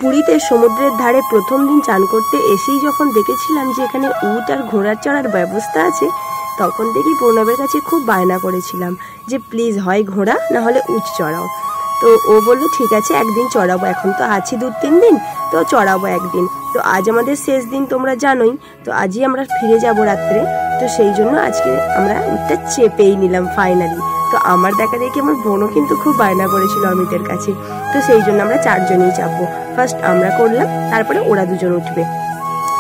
পুরীতে সমুদ্রের ধারে প্রথম দিন চান করতে এসেই যখন দেখেছিলাম যে এখানে উট আর ঘোড়ার চড়ার ব্যবস্থা আছে, তখন থেকেই প্রণবের কাছে খুব বায়না করেছিলাম যে প্লিজ হয় ঘোড়া না হলে উট চড়াও। তো ও বললো ঠিক আছে একদিন চড়াবো, এখন তো আছি 2-3 দিন, তো চড়াবো একদিন। তো আজ আমাদের শেষ দিন তোমরা জানোই, তো আজই আমরা ফিরে যাব রাত্রে। তো সেই জন্য আজকে আমরা উটটা চেপেই নিলাম ফাইনালি। তো আমার দেখা দেখি আমার বোনও কিন্তু খুব বায়না করেছিল অমিতের কাছে, তো সেই জন্য আমরা 4 জনেই চাপবো। ফার্স্ট আমরা করলাম, তারপরে ওরা 2 জন উঠবে।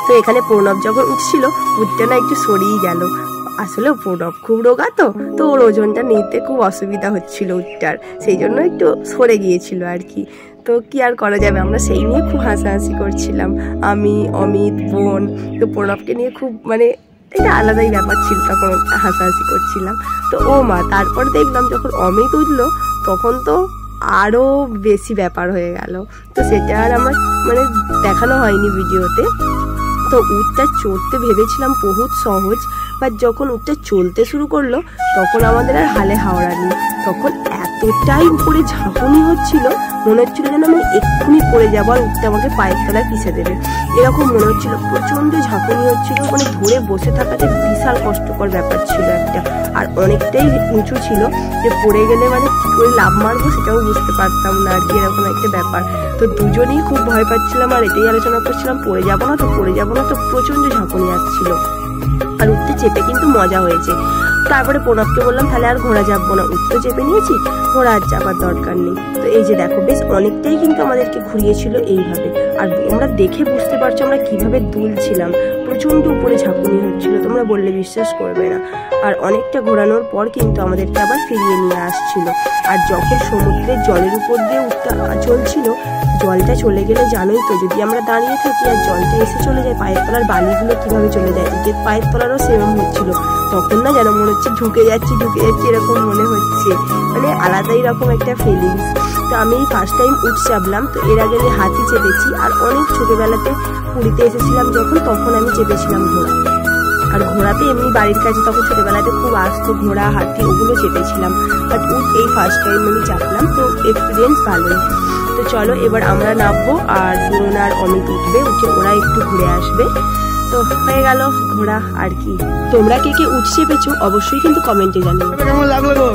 তো এখানে প্রণব যখন উঠছিল উঠতে না একটু সরিয়ে গেল, আসলে প্রণব খুব রোগা, তো ওর ওজনটা নিতে খুব অসুবিধা হচ্ছিল উঠটার, সেই জন্য একটু সরে গিয়েছিল আর কি। তো কি আর করা যাবে, আমরা সেই নিয়ে খুব হাসাহাসি করছিলাম, আমি অমিত বোন। তো প্রণবকে নিয়ে খুব মানে এটা আলাদাই ব্যাপার ছিল, তখন হাসাহাসি করছিলাম। তো ও মা, তারপর দেখলাম যখন অমিত উঠলো তখন তো আরও বেশি ব্যাপার হয়ে গেল। তো সেটা আর আমার মানে দেখানো হয়নি ভিডিওতে। তো উটটা চড়তে ভেবেছিলাম বহুত সহজ, বাট যখন উটটা চলতে শুরু করলো তখন আমাদের আর হালে হাওড়ানি। তখন এতটাই উপরে ঝাঁকুনি হচ্ছিল, মনে হচ্ছিল যেন আমি এক্ষুনি পড়ে যাবো আর উঠতে আমাকে পায়ের তলায় পিষে দেবে, এরকম মনে হচ্ছিল। প্রচন্ড ঝাঁকুনি হচ্ছিল, মানে ধরে বসে থাকাটা বিশাল কষ্টকর ব্যাপার ছিল একটা। আর অনেকটাই উঁচু ছিল, যে পড়ে গেলে মানে কি করে লাভ মারবো সেটাও বুঝতে পারতাম না আর কি, এরকম একটা ব্যাপার। তো দুজনেই খুব ভয় পাচ্ছিলাম আর এটাই আলোচনা করছিলাম পড়ে যাবো না তো প্রচন্ড ঝাঁকুনি আসছিল। আর উঠতে চেপে কিন্তু মজা হয়েছে। তারপরে প্রণবকে বললাম তাহলে আর ঘোড়া চাপবো না, উঠতে চেপে নিয়েছি, ঘোড়া আর চাপার দরকার নেই। তো এই যে দেখো বেশ অনেকটাই কিন্তু আমাদেরকে ঘুরিয়েছিল এইভাবে, আর তোমরা দেখে বুঝতে পারছো আমরা কিভাবে দুলছিলাম, প্রচন্ড উপরে ঝাঁকুনি হচ্ছিল, তোমরা বললে বিশ্বাস করবে না। আর অনেকটা ঘোরানোর পর কিন্তু আমাদেরকে আবার ফিরিয়ে নিয়ে আসছিল। আর যখন সমুদ্রের জলের উপর দিয়ে উঠতে চলছিল, জলটা চলে গেলে জানোই তো, যদি আমরা দাঁড়িয়ে থাকি আর জলটা এসে চলে যায়, পায়ের তলার বালিগুলো কিভাবে চলে যায়, যে পায়ের তলারও সেরকম হচ্ছিল। তখন না যেন মনে হচ্ছে ঢুকে যাচ্ছি এরকম মনে হচ্ছে, মানে আলাদাই রকম একটা ফিলিংস। তো আমি ফার্স্ট টাইম উঠ চাপলাম। তো এর আগে আমি হাতি চেপেছি, আর অনেক ছোটবেলাতে পুরীতে এসেছিলাম যখন, তখন আমি চেপেছিলাম ঘোড়া। আর ঘোড়াতে এমনি বাড়ির কাছে তখন ছোটবেলাতে খুব আসতো, ঘোড়া হাতি ওগুলো চেপেছিলাম, বাট উঠ এই ফার্স্ট টাইম আমি চাপলাম, তো এক্সপিরিয়েন্স ভালোই। তো চলো এবার আমরা নামবো, আর বোন আর অমিত উঠবে, উঠে ওরা একটু ঘুরে আসবে। তো হয়ে গেল ঘোড়া আর কি। তোমরা কে কে উঠ চেপেছো অবশ্যই কিন্তু কমেন্টে জানিও। কেমন লাগলো গো?